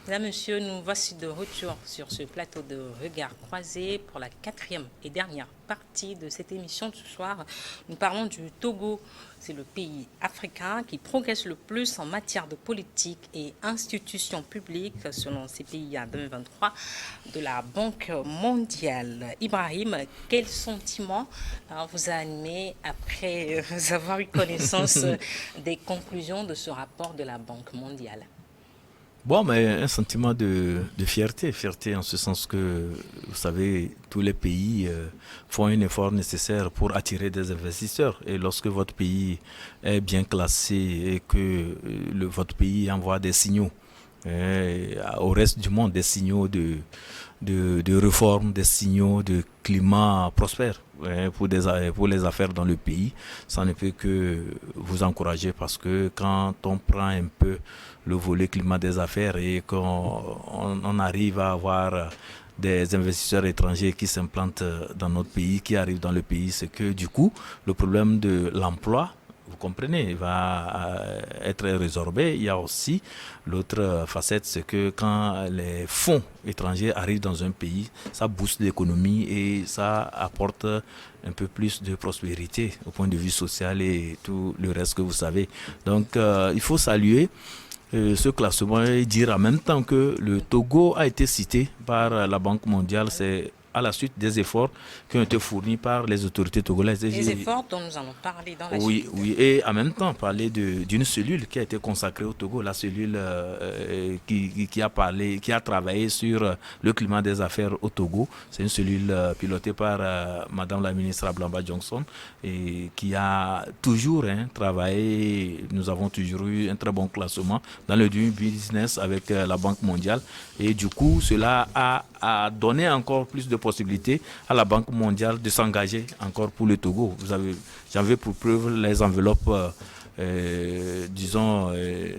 Mesdames, Messieurs, nous voici de retour sur ce plateau de Regards croisés pour la quatrième et dernière partie de cette émission de ce soir. Nous parlons du Togo. C'est le pays africain qui progresse le plus en matière de politique et institutions publiques, selon ces pays en 2023, de la Banque mondiale. Ibrahim, quel sentiment vous a animé après avoir eu connaissance des conclusions de ce rapport de la Banque mondiale? Bon, mais un sentiment de fierté, fierté en ce sens que, vous savez, tous les pays font un effort nécessaire pour attirer des investisseurs. Et lorsque votre pays est bien classé et que votre pays envoie des signaux au reste du monde, des signaux de réforme, des signaux de climat prospère pour les affaires dans le pays, ça ne peut que vous encourager parce que quand on prend un peu le volet climat des affaires et qu'on arrive à avoir des investisseurs étrangers qui s'implantent dans notre pays, qui arrivent dans le pays, c'est que du coup, le problème de l'emploi, vous comprenez, va être résorbé. Il y a aussi l'autre facette, c'est que quand les fonds étrangers arrivent dans un pays, ça booste l'économie et ça apporte un peu plus de prospérité au point de vue social et tout le reste que vous savez. Donc, il faut saluer ce classement et dire en même temps que le Togo a été cité par la Banque mondiale, c'est à la suite des efforts qui ont été fournis par les autorités togolaises. Les efforts dont nous allons parler dans la Oui, suite. oui, et en même temps parler d'une cellule qui a été consacrée au Togo, la cellule qui a travaillé sur le climat des affaires au Togo. C'est une cellule pilotée par Madame la ministre Ablamba Johnson et qui a toujours travaillé. Nous avons toujours eu un très bon classement dans le doing business avec la Banque mondiale et du coup, cela a donné encore plus de possibilités à la Banque mondiale de s'engager encore pour le Togo. J'en veux pour preuve les enveloppes, disons,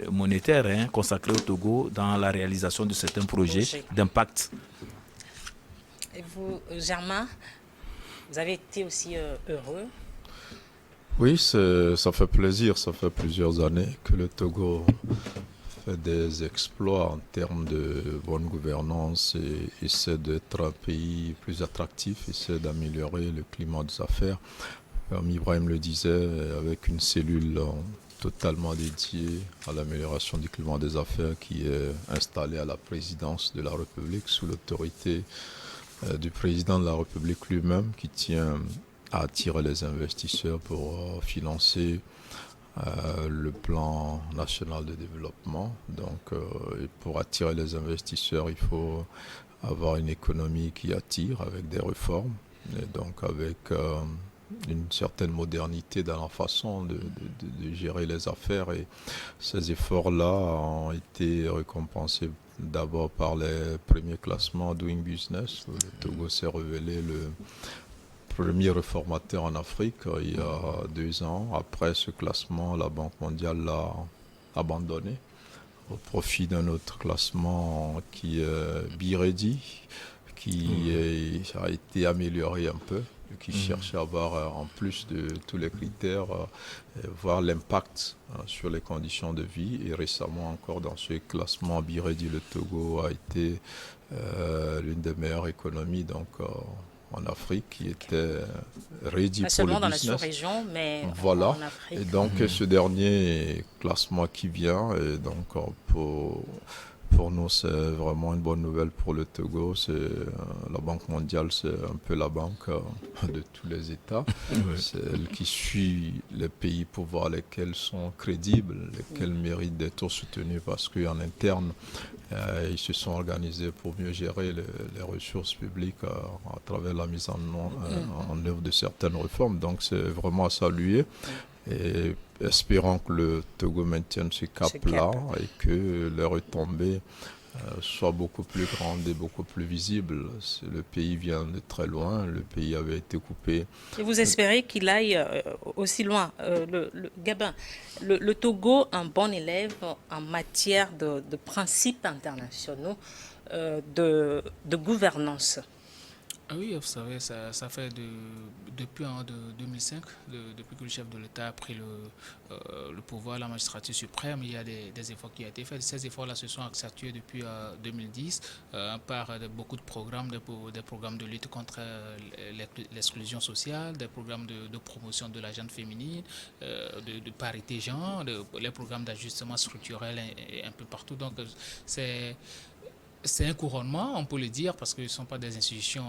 monétaires consacrées au Togo dans la réalisation de certains projets d'impact. Et vous, Germain, vous avez été aussi heureux? Oui, ça fait plaisir. Ça fait plusieurs années que le Togo fait des exploits en termes de bonne gouvernance et essaie d'être un pays plus attractif, essaie d'améliorer le climat des affaires. Comme Ibrahim le disait, avec une cellule totalement dédiée à l'amélioration du climat des affaires qui est installée à la présidence de la République sous l'autorité du président de la République lui-même qui tient à attirer les investisseurs pour financer le plan national de développement. Donc, pour attirer les investisseurs, il faut avoir une économie qui attire avec des réformes et donc avec une certaine modernité dans la façon de gérer les affaires. Et ces efforts-là ont été récompensés d'abord par les premiers classements Doing Business, où le Togo s'est révélé le premier réformateur en Afrique il y a 2 ans. Après ce classement, la Banque mondiale l'a abandonné au profit d'un autre classement qui est BIREDI, qui a été amélioré un peu, qui cherche à avoir, en plus de tous les critères, voir l'impact sur les conditions de vie. Et récemment encore, dans ce classement BIREDI, le Togo a été l'une des meilleures économies en Afrique, qui était ready Pas pour seulement le dans la business. sous-région, mais Voilà. en Afrique. Et donc ce dernier classement qui vient, et donc pour nous, c'est vraiment une bonne nouvelle pour le Togo. La Banque mondiale, c'est un peu la banque de tous les États. Oui. C'est elle qui suit les pays pour voir lesquels sont crédibles, lesquels méritent d'être soutenus, parce qu'en interne, ils se sont organisés pour mieux gérer les ressources publiques à travers la mise en œuvre de certaines réformes. Donc c'est vraiment à saluer. Et espérons que le Togo maintienne ce cap-là et que les retombées soient beaucoup plus grandes et beaucoup plus visibles. Le pays vient de très loin, le pays avait été coupé. Et vous espérez qu'il aille aussi loin, Gabin, le Togo, un bon élève en matière de principes internationaux de gouvernance? Ah oui, vous savez, ça fait depuis 2005, depuis que le chef de l'État a pris le pouvoir, la magistrature suprême, il y a des efforts qui ont été faits. Ces efforts-là se sont accentués depuis 2010 par beaucoup de programmes, des programmes de lutte contre l'exclusion sociale, des programmes de promotion de la gente féminine, de parité genre, les programmes d'ajustement structurel un peu partout. Donc, c'est c'est un couronnement, on peut le dire, parce qu'ils ne sont pas des institutions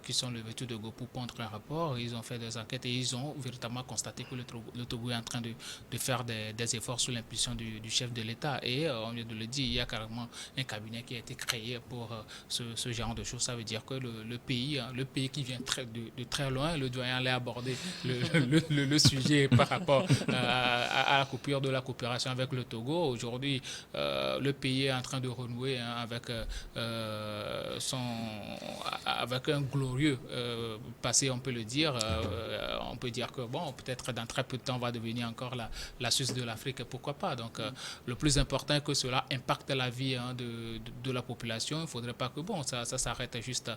qui sont levées tout de go pour pondre un rapport. Ils ont fait des enquêtes et ils ont véritablement constaté que le Togo est en train de faire des efforts sous l'impulsion du chef de l'État. Et on vient de le dire, il y a carrément un cabinet qui a été créé pour ce genre de choses. Ça veut dire que le pays qui vient de très loin, le doyen allait aborder le sujet par rapport à la coupure de la coopération avec le Togo. Aujourd'hui, le pays est en train de renouer avec un glorieux passé, on peut le dire. On peut dire que, bon, peut-être dans très peu de temps, on va devenir encore la Suisse de l'Afrique, pourquoi pas. Donc, le plus important est que cela impacte la vie de la population. Il ne faudrait pas que, bon, ça s'arrête juste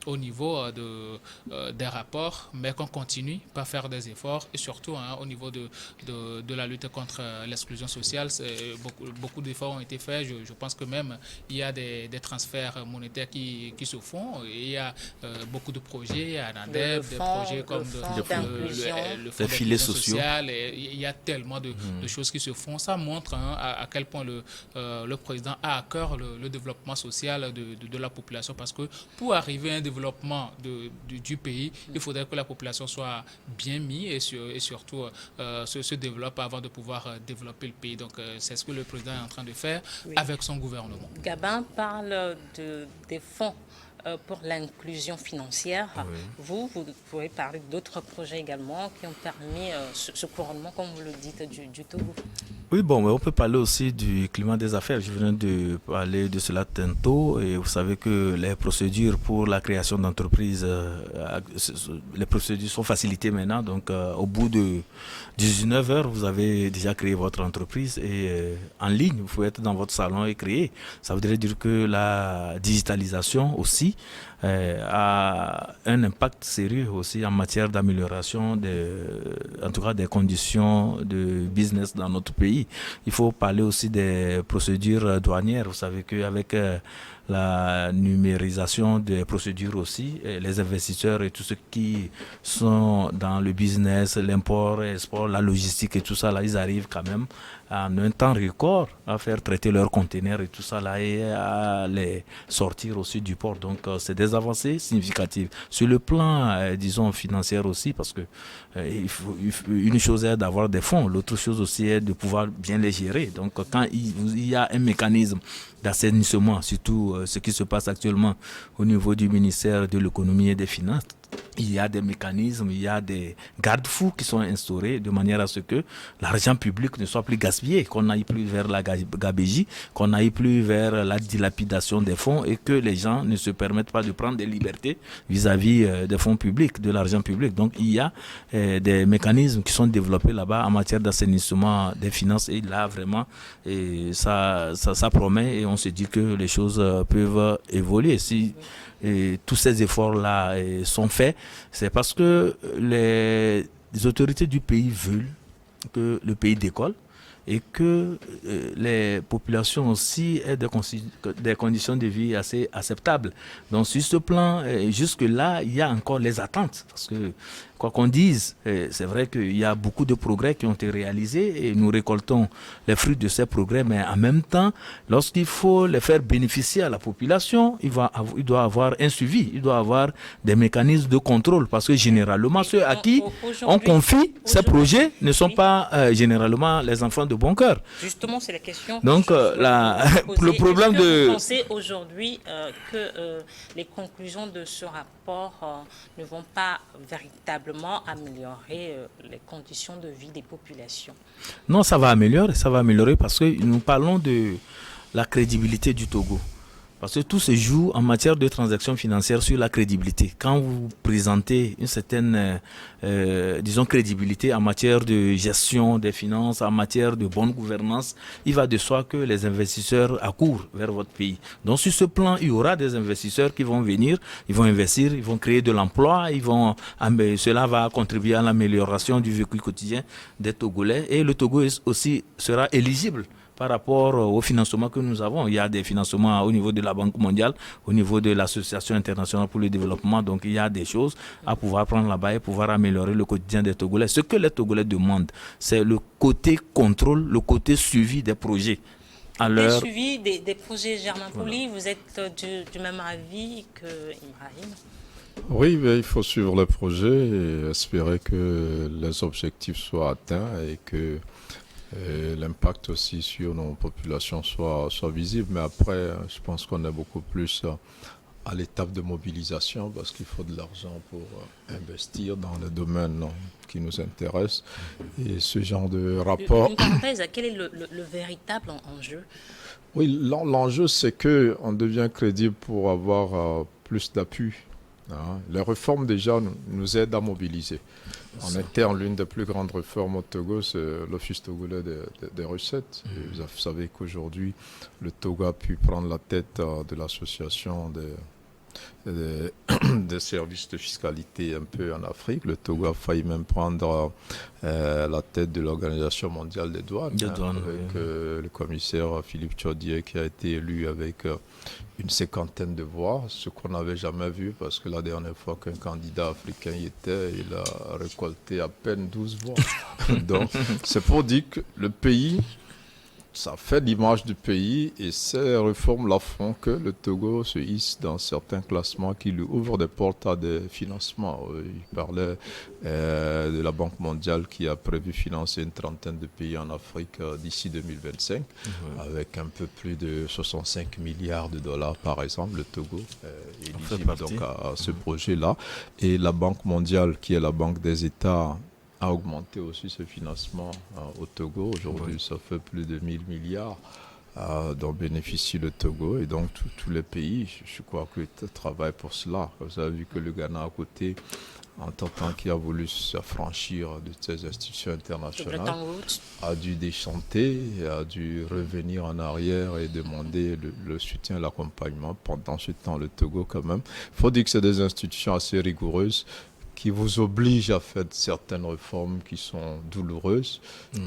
au niveau des rapports, mais qu'on continue à faire des efforts et surtout au niveau de la lutte contre l'exclusion sociale. Beaucoup d'efforts ont été faits. Je pense que même il y a des transferts monétaires qui se font. Il y a beaucoup de projets, il y a des projets comme le fonds filets sociaux. Il y a tellement de choses qui se font. Ça montre à quel point le président a à cœur le développement social de la population, parce que pour arriver à un développement du pays, il faudrait que la population soit bien mise et surtout se développe avant de pouvoir développer le pays. Donc c'est ce que le président est en train de faire avec son gouvernement. Gabin parle des fonds pour l'inclusion financière. Oui. Vous pouvez parler d'autres projets également qui ont permis ce couronnement, comme vous le dites, du Togo. Oui, bon, mais on peut parler aussi du climat des affaires. Je viens de parler de cela tantôt. Et vous savez que les procédures pour la création d'entreprises, les procédures sont facilitées maintenant. Donc, au bout de 19 heures, vous avez déjà créé votre entreprise et en ligne, vous pouvez être dans votre salon et créer. Ça voudrait dire que la digitalisation aussi a un impact sérieux aussi en matière d'amélioration en tout cas des conditions de business dans notre pays. Il faut parler aussi des procédures douanières. Vous savez qu'avec la numérisation des procédures aussi, les investisseurs et tous ceux qui sont dans le business, l'import, l'export, la logistique et tout ça, là, ils arrivent quand même en un temps record à faire traiter leurs conteneurs et tout ça là et à les sortir aussi du port. Donc c'est des avancées significatives. Sur le plan, disons, financier aussi, parce que une chose est d'avoir des fonds, l'autre chose aussi est de pouvoir bien les gérer. Donc quand il y a un mécanisme d'assainissement, surtout ce qui se passe actuellement au niveau du ministère de l'économie et des finances, il y a des mécanismes, il y a des garde-fous qui sont instaurés de manière à ce que l'argent public ne soit plus gaspillé, qu'on n'aille plus vers la gabégie, qu'on n'aille plus vers la dilapidation des fonds et que les gens ne se permettent pas de prendre des libertés vis-à-vis des fonds publics, de l'argent public. Donc il y a des mécanismes qui sont développés là-bas en matière d'assainissement des finances et là vraiment ça promet et on se dit que les choses peuvent évoluer. Si tous ces efforts-là sont faits, c'est parce que les autorités du pays veulent que le pays décolle et que les populations aussi aient des conditions de vie assez acceptables. Donc sur ce plan, jusque-là, il y a encore les attentes. Parce que, quoi qu'on dise, c'est vrai qu'il y a beaucoup de progrès qui ont été réalisés et nous récoltons les fruits de ces progrès, mais en même temps, lorsqu'il faut les faire bénéficier à la population, il doit avoir un suivi, il doit avoir des mécanismes de contrôle, parce que généralement, ceux à qui on confie ces projets ne sont pas généralement les enfants de bon cœur. Justement, c'est la question. Donc, le problème de... Vous pensez aujourd'hui que les conclusions de ce rapport ne vont pas véritablement améliorer les conditions de vie des populations? Non, ça va améliorer parce que nous parlons de la crédibilité du Togo. Parce que tout se joue en matière de transactions financières sur la crédibilité. Quand vous présentez une certaine, disons, crédibilité en matière de gestion des finances, en matière de bonne gouvernance, il va de soi que les investisseurs accourent vers votre pays. Donc sur ce plan, il y aura des investisseurs qui vont venir, ils vont investir, ils vont créer de l'emploi, cela va contribuer à l'amélioration du vécu quotidien des Togolais. Et le Togo aussi sera éligible par rapport au financement que nous avons. Il y a des financements au niveau de la Banque mondiale, au niveau de l'Association internationale pour le développement. Donc il y a des choses à pouvoir prendre là-bas et pouvoir améliorer le quotidien des Togolais. Ce que les Togolais demandent, c'est le côté contrôle, le côté suivi des projets. Le suivi des projets Germain Poli, vous êtes du même avis que Ibrahim? Oui, mais il faut suivre le projet et espérer que les objectifs soient atteints et que l'impact aussi sur nos populations soit visible. Mais après, je pense qu'on est beaucoup plus à l'étape de mobilisation parce qu'il faut de l'argent pour investir dans les domaines qui nous intéressent. Et ce genre de rapport... Une parenthèse, quel est le véritable enjeu? Oui, l'enjeu, c'est qu'on devient crédible pour avoir plus d'appui. Les réformes, déjà, nous aident à mobiliser. En interne, l'une des plus grandes réformes au Togo, c'est l'Office togolais des recettes. Et vous savez qu'aujourd'hui, le Togo a pu prendre la tête de l'association des services de fiscalité un peu en Afrique. Le Togo a failli même prendre la tête de l'Organisation mondiale des douanes, avec le commissaire Philippe Tchodier qui a été élu avec une 50aine de voix, ce qu'on n'avait jamais vu parce que la dernière fois qu'un candidat africain y était, il a récolté à peine 12 voix. Donc c'est pour dire que le pays, ça fait l'image du pays et ces réformes-là font que le Togo se hisse dans certains classements qui lui ouvrent des portes à des financements. Il parlait de la Banque mondiale qui a prévu financer une trentaine de pays en Afrique d'ici 2025 avec un peu plus de 65 milliards de dollars par exemple. Le Togo est éligible donc à ce projet-là. Et la Banque mondiale qui est la banque des États a augmenté aussi ce financement au Togo. Aujourd'hui, ça fait plus de 1000 milliards dont bénéficie le Togo. Et donc, tous les pays, je crois que travaillent pour cela. Vous avez vu que le Ghana à côté, en tant qu'il a voulu s'affranchir de ces institutions internationales, a dû déchanter, a dû revenir en arrière et demander le soutien et l'accompagnement. Pendant ce temps, le Togo, quand même, il faut dire que c'est des institutions assez rigoureuses qui vous obligent à faire certaines réformes qui sont douloureuses,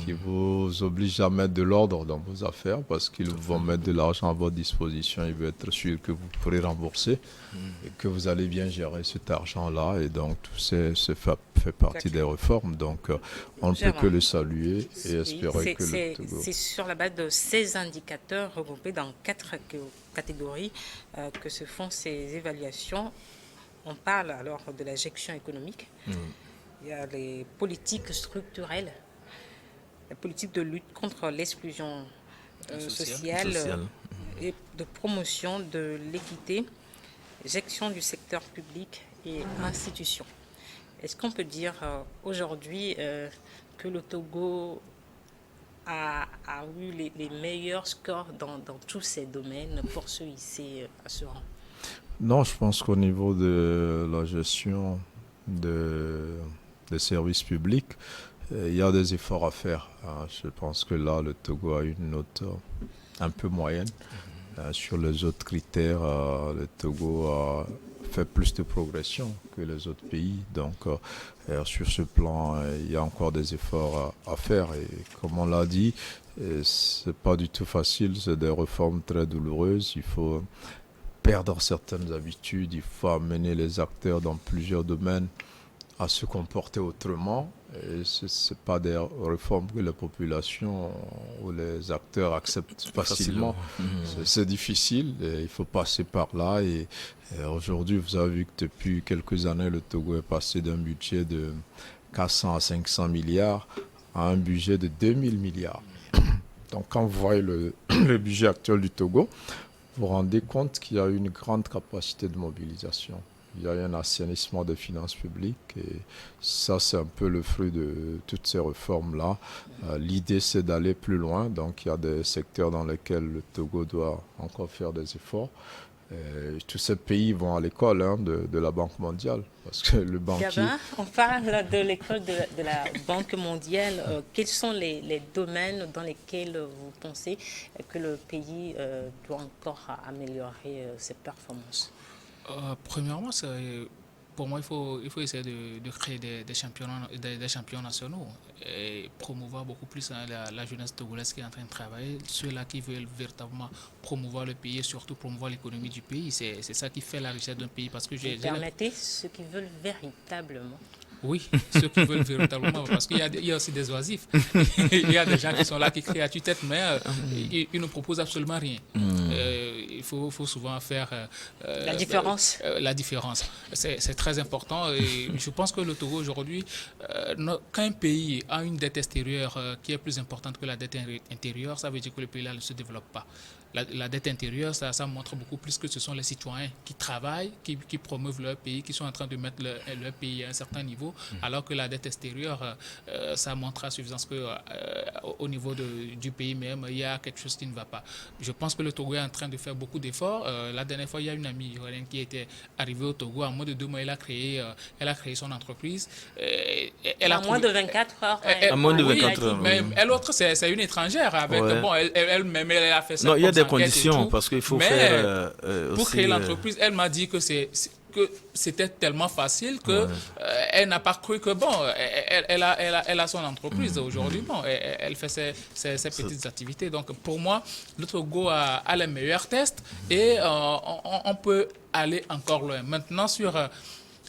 qui vous obligent à mettre de l'ordre dans vos affaires parce qu'ils vont mettre de l'argent à votre disposition. Ils veulent être sûrs que vous pourrez rembourser et que vous allez bien gérer cet argent-là. Et donc, tout ça fait partie des réformes. Donc, on ne peut que le saluer et espérer que le Togo... C'est sur la base de ces indicateurs regroupés dans 4 catégories que se font ces évaluations. On parle alors de la gestion économique. Il y a les politiques structurelles, la politique de lutte contre l'exclusion sociale et de promotion de l'équité, gestion du secteur public et institutions. Est-ce qu'on peut dire aujourd'hui que le Togo a eu les meilleurs scores dans tous ces domaines pour se hisser à ce rang? Non, je pense qu'au niveau de la gestion des services publics, il y a des efforts à faire. Je pense que là, le Togo a une note un peu moyenne. Sur les autres critères, le Togo a fait plus de progression que les autres pays. Donc, sur ce plan, il y a encore des efforts à faire. Et comme on l'a dit, c'est pas du tout facile. C'est des réformes très douloureuses. Il faut perdre certaines habitudes, il faut amener les acteurs dans plusieurs domaines à se comporter autrement. Et ce n'est pas des réformes que la population ou les acteurs acceptent facilement. C'est difficile, et il faut passer par là. Et aujourd'hui, vous avez vu que depuis quelques années, le Togo est passé d'un budget de 400 à 500 milliards à un budget de 2000 milliards. Donc quand vous voyez le budget actuel du Togo, vous vous rendez compte qu'il y a une grande capacité de mobilisation. il y a un assainissement des finances publiques et ça, c'est un peu le fruit de toutes ces réformes-là. L'idée, c'est d'aller plus loin. Donc, il y a des secteurs dans lesquels le Togo doit encore faire des efforts. Tous ces pays vont à l'école de la Banque mondiale. Parce que le banquier... Gabin, on parle de l'école de la Banque mondiale. Quels sont les domaines dans lesquels vous pensez que le pays doit encore améliorer ses performances? Premièrement, pour moi, il faut essayer de créer des champions nationaux et promouvoir beaucoup plus la jeunesse togolaise qui est en train de travailler, ceux-là qui veulent véritablement promouvoir le pays et surtout promouvoir l'économie du pays. C'est ça qui fait la richesse d'un pays. Parce que Vous permettez ceux qui veulent véritablement. Oui, ceux qui veulent véritablement, parce qu'il y a aussi des oisifs. Il y a des gens qui sont là, qui crient à tue-tête, mais ils ne proposent absolument rien. Il faut souvent faire la différence. La différence. C'est très important. Et je pense que le Togo aujourd'hui, quand un pays a une dette extérieure qui est plus importante que la dette intérieure, ça veut dire que le pays-là ne se développe pas. La dette intérieure, ça montre beaucoup plus que ce sont les citoyens qui travaillent, qui promeuvent leur pays, qui sont en train de mettre leur pays à un certain niveau, alors que la dette extérieure, ça montre à suffisance qu'au niveau du pays même, il y a quelque chose qui ne va pas. Je pense que le Togo est en train de faire beaucoup d'efforts. La dernière fois, il y a une amie ivoirienne qui était arrivée au Togo. En moins de 2 mois, elle a créé son entreprise. En moins de 24 heures. En moins de 24 heures. Mais l'autre, c'est une étrangère. Avec, bon, elle a fait ça. Non, il y a des conditions parce qu'il faut faire pour aussi, créer l'entreprise, elle m'a dit que c'était tellement facile que elle n'a pas cru que bon, elle a son entreprise aujourd'hui. Bon, elle fait ses petites activités. Donc pour moi, le Togo a les meilleurs tests et on peut aller encore loin. Maintenant sur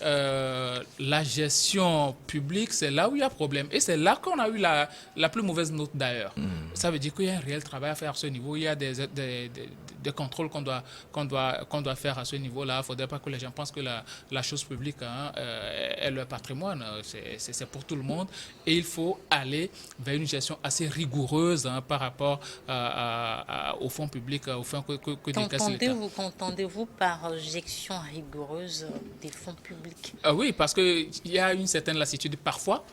la gestion publique, c'est là où il y a problème. Et c'est là qu'on a eu la plus mauvaise note d'ailleurs. Ça veut dire qu'il y a un réel travail à faire à ce niveau. Il y a des contrôles qu'on doit faire à ce niveau-là. Il ne faudrait pas que les gens pensent que la chose publique est leur patrimoine. C'est pour tout le monde. Et il faut aller vers une gestion assez rigoureuse par rapport aux fonds publics, aux fonds que décaisse l'État. Qu'entendez-vous par gestion rigoureuse des fonds publics? Oui, parce qu'il y a une certaine lassitude parfois.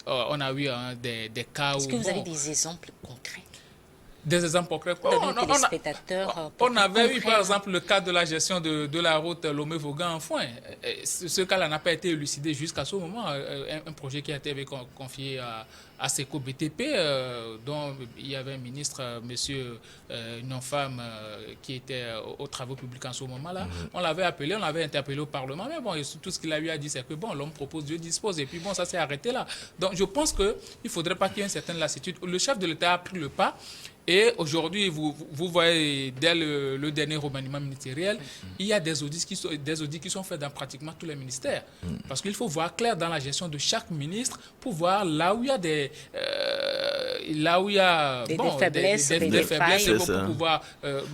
On a eu des cas où... Est-ce que vous avez des exemples concrets? Des exemples concrets. On avait eu par exemple le cas de la gestion de la route Lomé-Vaughan en Foin. Ce cas-là n'a pas été élucidé jusqu'à ce moment. Un projet qui a été confié à Seco BTP, dont il y avait un ministre, monsieur non-femme, qui était aux travaux publics en ce moment-là. On l'avait appelé, on l'avait interpellé au Parlement, mais bon, tout ce qu'il a eu à dire, c'est que bon, l'homme propose, Dieu dispose, et puis bon, ça s'est arrêté là. Donc je pense qu'il ne faudrait pas qu'il y ait une certaine lassitude. Le chef de l'État a pris le pas. Et aujourd'hui, vous voyez, dès le dernier remaniement ministériel, il y a des audits qui sont faits dans pratiquement tous les ministères. Parce qu'il faut voir clair dans la gestion de chaque ministre pour voir là où il y a des faiblesses, pour pouvoir...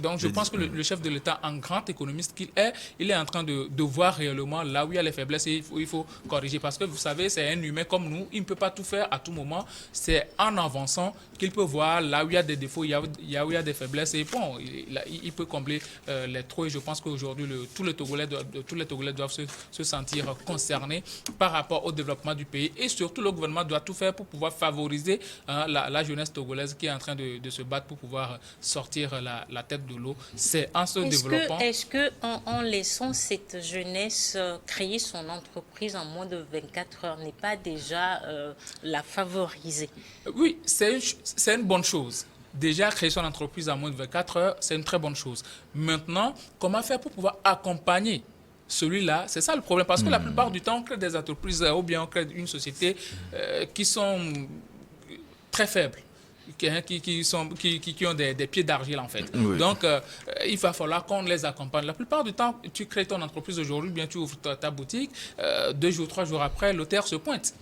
donc je pense que le chef de l'État, en grand économiste qu'il est, il est en train de voir réellement là où il y a les faiblesses et il faut corriger. Parce que vous savez, c'est un humain comme nous, il ne peut pas tout faire à tout moment. C'est en avançant qu'il peut voir là où il y a des défauts, où il y a des faiblesses et bon, il peut combler les trous. Et je pense qu'aujourd'hui, tous les Togolais doivent se sentir concernés par rapport au développement du pays. Et surtout, le gouvernement doit tout faire pour pouvoir favoriser la jeunesse togolaise qui est en train de se battre pour pouvoir sortir la tête de l'eau. C'est en se développant... Est-ce qu'en laissant cette jeunesse créer son entreprise en moins de 24 heures n'est pas déjà la favoriser? Oui, c'est une bonne chose. Déjà, créer son entreprise en moins de 24 heures, c'est une très bonne chose. Maintenant, comment faire pour pouvoir accompagner celui-là? C'est ça le problème. Parce que la plupart du temps, on crée des entreprises ou bien on crée une société qui sont très faibles. Qui ont des pieds d'argile en fait. Oui. Donc, il va falloir qu'on les accompagne. La plupart du temps, tu crées ton entreprise aujourd'hui, bien tu ouvres ta boutique, 2 jours, 3 jours après, l'auteur se pointe.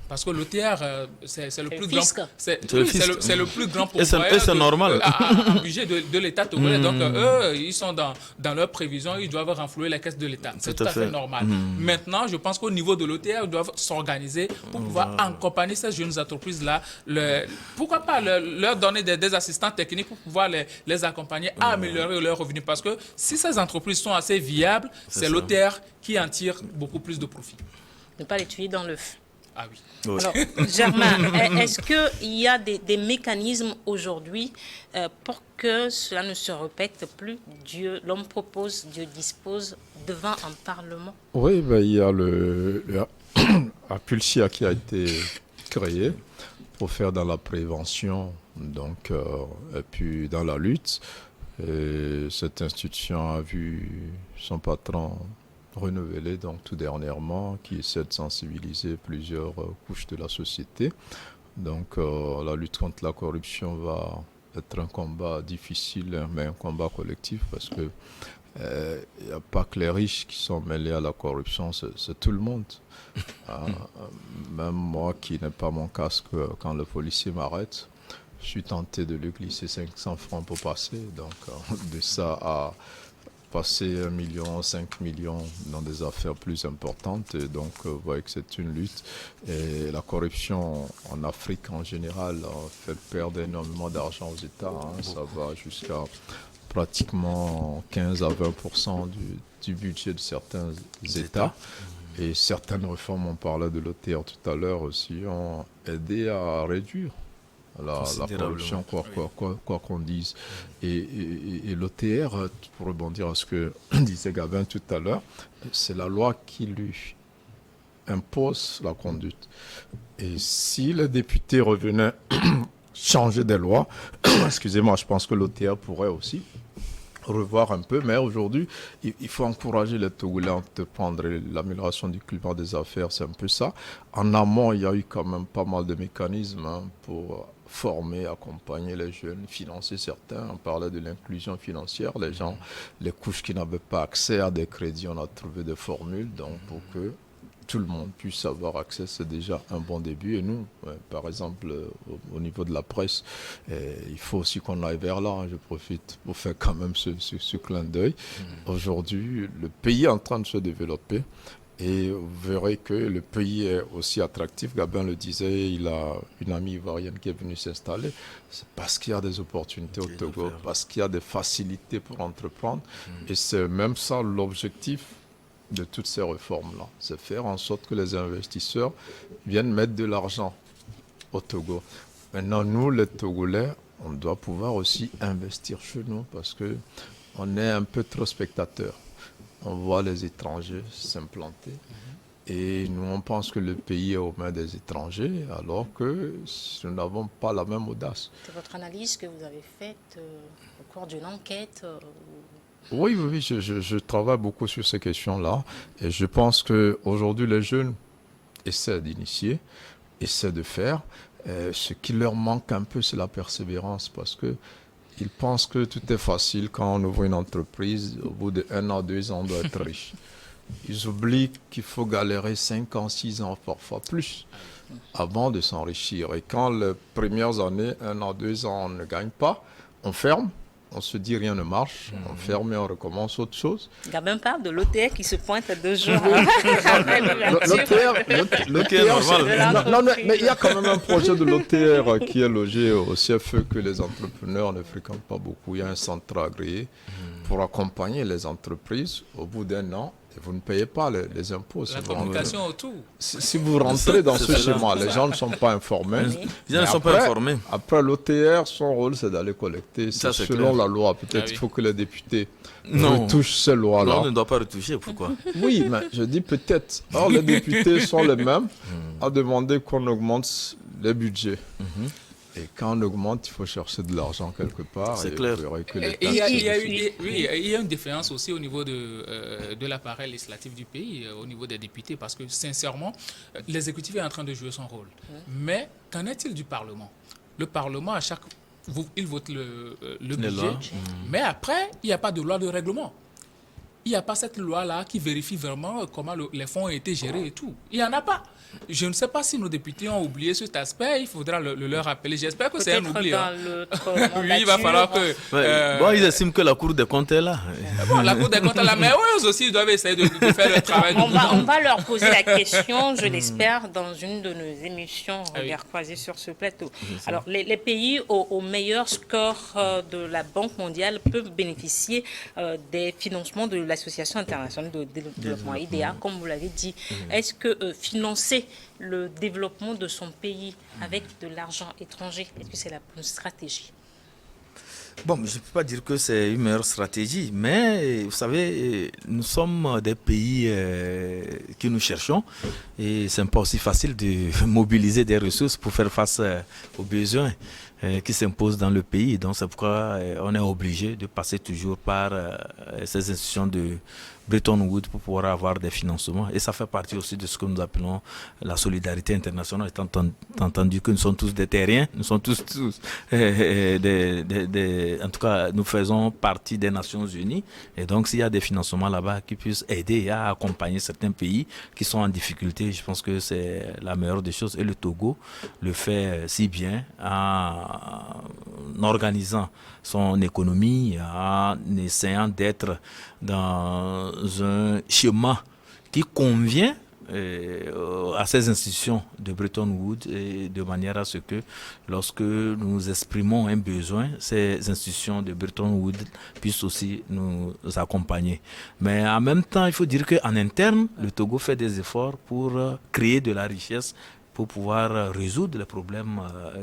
Parce que l'OTR, c'est le plus fisc. grand. C'est le fisc. le plus grand Et c'est normal. Un budget de l'État togolais. Donc, eux, ils sont dans leurs prévisions, ils doivent renflouer la caisse de l'État. C'est tout à fait normal. Maintenant, je pense qu'au niveau de l'OTR, ils doivent s'organiser pour pouvoir accompagner ces jeunes entreprises-là. Pourquoi pas leur donner des assistants techniques pour pouvoir les accompagner à améliorer leurs revenus. Parce que si ces entreprises sont assez viables, c'est l'OTR qui en tire beaucoup plus de profit. Ne pas les tuer dans l'œuf. Ah oui. Oui. Alors, Germain, est-ce qu'il y a des mécanismes aujourd'hui pour que cela ne se répète plus? L'homme propose, Dieu dispose devant un parlement. Oui, ben, il y a le Apulsia qui a été créé pour faire dans la prévention donc, et puis dans la lutte. Et cette institution a vu son patron renouvelé donc tout dernièrement, qui essaie de sensibiliser plusieurs couches de la société. Donc la lutte contre la corruption va être un combat difficile, mais un combat collectif, parce que il n'y a pas que les riches qui sont mêlés à la corruption, c'est tout le monde. Même moi qui n'ai pas mon casque, quand le policier m'arrête, je suis tenté de lui glisser 500 francs pour passer. Donc de ça à passer 1 million, 5 millions dans des affaires plus importantes. Et donc, vous voyez que c'est une lutte. Et la corruption en Afrique en général fait perdre énormément d'argent aux États. Ça va jusqu'à pratiquement 15 à 20% du budget de certains États. Et certaines réformes, on parlait de l'OTR tout à l'heure aussi, ont aidé à réduire la corruption, quoi qu'on dise. Et l'OTR, pour rebondir à ce que disait Gabin tout à l'heure, c'est la loi qui lui impose la conduite. Et si les députés revenaient changer des lois, excusez-moi, je pense que l'OTR pourrait aussi revoir un peu, mais aujourd'hui, il faut encourager les Togolais à entreprendre. L'amélioration du climat des affaires, c'est un peu ça. En amont, il y a eu quand même pas mal de mécanismes pour former, accompagner les jeunes, financer certains. On parlait de l'inclusion financière. Les gens, les couches qui n'avaient pas accès à des crédits, on a trouvé des formules donc pour que tout le monde puisse avoir accès, c'est déjà un bon début. Et nous, par exemple, au niveau de la presse, il faut aussi qu'on aille vers là. Je profite pour faire quand même ce clin d'œil. Aujourd'hui, le pays est en train de se développer. Et vous verrez que le pays est aussi attractif. Gabin le disait, il a une amie ivoirienne qui est venue s'installer. C'est parce qu'il y a des opportunités au Togo, parce qu'il y a des facilités pour entreprendre. Et c'est même ça l'objectif de toutes ces réformes-là. C'est faire en sorte que les investisseurs viennent mettre de l'argent au Togo. Maintenant, nous, les Togolais, on doit pouvoir aussi investir chez nous parce qu'on est un peu trop spectateurs. On voit les étrangers s'implanter et nous, on pense que le pays est aux mains des étrangers alors que nous n'avons pas la même audace. C'est votre analyse que vous avez faite au cours d'une enquête Oui, je travaille beaucoup sur ces questions-là et je pense qu'aujourd'hui, les jeunes essaient d'initier, essaient de faire. Ce qui leur manque un peu, c'est la persévérance parce que ils pensent que tout est facile quand on ouvre une entreprise. Au bout de 1 an, 2 ans, on doit être riche. Ils oublient qu'il faut galérer 5 ans, 6 ans, parfois plus, avant de s'enrichir. Et quand les premières années, 1 an, 2 ans, on ne gagne pas, on ferme. On se dit rien ne marche, on ferme et on recommence autre chose. Gabin parle de l'OTR qui se pointe à 2 jours après l'OTR, non, mais il y a quand même un projet de l'OTR qui est logé au CFE que les entrepreneurs ne fréquentent pas beaucoup. Il y a un centre agréé pour accompagner les entreprises au bout d'1 an. Et vous ne payez pas les impôts. La communication autour. Si vous rentrez dans ce schéma, les gens ne sont pas informés. Les gens ne sont pas informés. Après, l'OTR, son rôle, c'est d'aller collecter. C'est selon la loi. Peut-être il faut que les députés retouchent ces lois-là. Non, on ne doit pas retoucher. Pourquoi? Oui, mais je dis peut-être. Or, les députés sont les mêmes à demander qu'on augmente les budgets. Et quand on augmente, il faut chercher de l'argent quelque part. C'est clair. Il y a une différence aussi au niveau de l'appareil législatif du pays, au niveau des députés, parce que sincèrement, l'exécutif est en train de jouer son rôle. Mais qu'en est-il du Parlement? Le Parlement, il vote le budget, mais après, il n'y a pas de loi de règlement. il n'y a pas cette loi-là qui vérifie vraiment comment les fonds ont été gérés et tout. Il n'y en a pas. Je ne sais pas si nos députés ont oublié cet aspect. Il faudra le leur rappeler. J'espère que c'est un oubli. Dans oui, il va falloir que... Bon, ils estiment que la Cour des comptes est là. Bon, la Cour des comptes est là, mais eux aussi, ils doivent essayer de faire le travail. On va leur poser la question, je l'espère, dans une de nos émissions Regards croisés sur ce plateau. Alors, les pays au meilleur score de la Banque mondiale peuvent bénéficier des financements de l'Association internationale de développement, IDEA, comme vous l'avez dit. Est-ce que financer le développement de son pays avec de l'argent étranger, est-ce que c'est la bonne stratégie? Bon, je ne peux pas dire que c'est une meilleure stratégie, mais vous savez, nous sommes des pays que nous cherchons et ce n'est pas aussi facile de mobiliser des ressources pour faire face aux besoins qui s'imposent dans le pays. Donc c'est pourquoi on est obligé de passer toujours par ces institutions de Bretton Woods pour pouvoir avoir des financements. Et ça fait partie aussi de ce que nous appelons la solidarité internationale, étant entendu que nous sommes tous des terriens, nous sommes tous en tout cas, nous faisons partie des Nations Unies. Et donc, s'il y a des financements là-bas qui puissent aider à accompagner certains pays qui sont en difficulté, je pense que c'est la meilleure des choses. Et le Togo le fait si bien en organisant son économie, en essayant d'être dans un schéma qui convient à ces institutions de Bretton Woods et de manière à ce que lorsque nous exprimons un besoin, ces institutions de Bretton Woods puissent aussi nous accompagner. Mais en même temps, il faut dire qu'en interne, le Togo fait des efforts pour créer de la richesse pour pouvoir résoudre les problèmes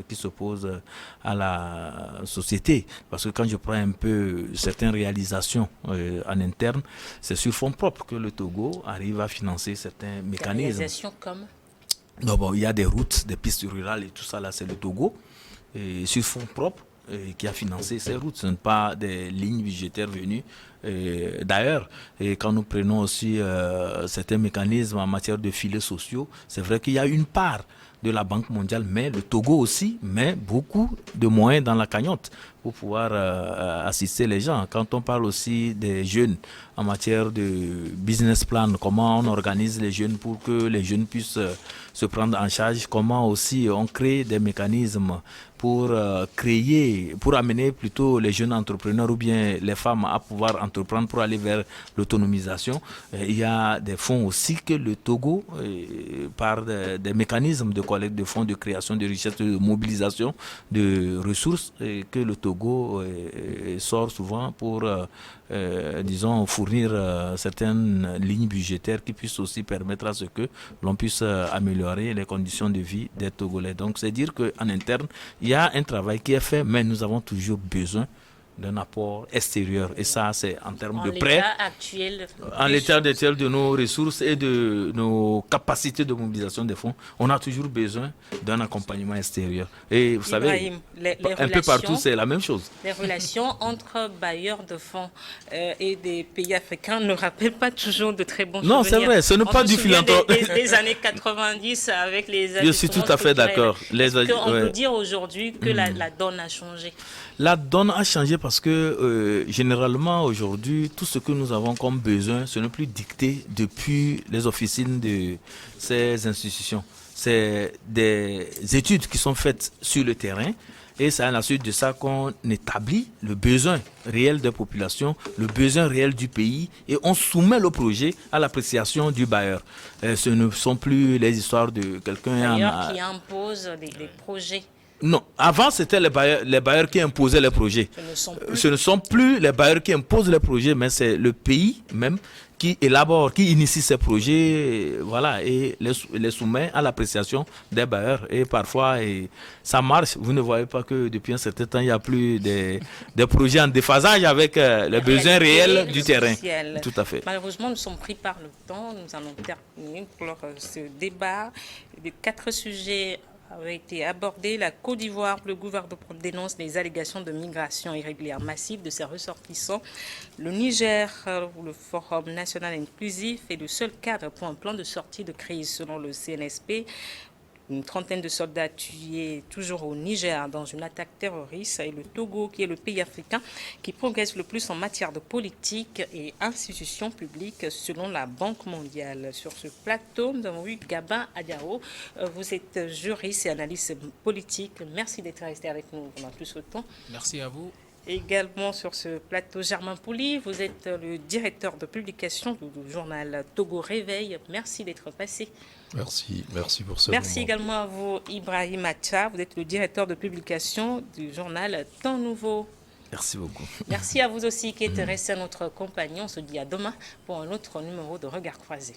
qui se posent à la société. Parce que quand je prends un peu certaines réalisations en interne, c'est sur fonds propres que le Togo arrive à financer certains mécanismes. Réalisations comme? Non, bon, il y a des routes, des pistes rurales et tout ça, là, c'est le Togo. Et sur fonds propres, qui a financé ces routes. Ce ne sont pas des lignes budgétaires venues d'ailleurs. Et quand nous prenons aussi certains mécanismes en matière de filets sociaux, c'est vrai qu'il y a une part de la Banque mondiale, mais le Togo aussi met beaucoup de moyens dans la cagnotte pour pouvoir assister les gens. Quand on parle aussi des jeunes en matière de business plan, comment on organise les jeunes pour que les jeunes puissent se prendre en charge, comment aussi on crée des mécanismes pour pour amener plutôt les jeunes entrepreneurs ou bien les femmes à pouvoir entreprendre pour aller vers l'autonomisation. Il y a des fonds aussi que le Togo, par des mécanismes de collecte de fonds, de création de richesses, de mobilisation de ressources, que le Togo sort souvent pour, disons, fournir certaines lignes budgétaires qui puissent aussi permettre à ce que l'on puisse améliorer les conditions de vie des Togolais. Donc c'est dire qu'en interne, il y a un travail qui est fait, mais nous avons toujours besoin d'un apport extérieur. Et ça, c'est en termes de prêts. En l'état actuel de nos ressources et de nos capacités de mobilisation des fonds, on a toujours besoin d'un accompagnement extérieur. Et vous savez, un peu partout, c'est la même chose. Les relations entre bailleurs de fonds et des pays africains ne rappellent pas toujours de très bons souvenirs. Non, c'est vrai, ce n'est pas du philanthropisme. Des années 90 avec les... Je suis tout à fait d'accord. On peut dire aujourd'hui que la donne a changé. La donne a changé parce que généralement aujourd'hui, tout ce que nous avons comme besoin, ce n'est plus dicté depuis les officines de ces institutions. C'est des études qui sont faites sur le terrain et c'est à la suite de ça qu'on établit le besoin réel des populations, le besoin réel du pays et on soumet le projet à l'appréciation du bailleur. Ce ne sont plus les histoires de quelqu'un qui impose des projets. Non, avant c'était les bailleurs qui imposaient les projets. Ce ne sont plus les bailleurs qui imposent les projets, mais c'est le pays même qui élabore, qui initie ces projets, voilà, et les soumet à l'appréciation des bailleurs. Et parfois, ça marche. Vous ne voyez pas que depuis un certain temps, il n'y a plus des projets en déphasage avec les besoins réels du terrain. Tout à fait. Malheureusement, nous sommes pris par le temps. Nous allons terminer pour ce débat. Les 4 sujets avait été abordé. La Côte d'Ivoire, le gouvernement dénonce les allégations de migration irrégulière massive de ses ressortissants. Le Niger, où le Forum national inclusif est le seul cadre pour un plan de sortie de crise selon le CNSP. Une trentaine de soldats tués toujours au Niger dans une attaque terroriste et le Togo qui est le pays africain qui progresse le plus en matière de politique et institutions publiques selon la Banque mondiale. Sur ce plateau, nous avons eu Gabin Adiao. Vous êtes juriste et analyste politique. Merci d'être resté avec nous pendant tout ce temps. Merci à vous. Également sur ce plateau, Germain Pouli, vous êtes le directeur de publication du journal Togo Réveil. Merci d'être passé. Merci pour ce Merci moment. également à vous, Ibrahim Acha. Vous êtes le directeur de publication du journal Temps Nouveau. Merci beaucoup. Merci à vous aussi qui êtes restés à notre compagnie. On se dit à demain pour un autre numéro de Regard Croisé.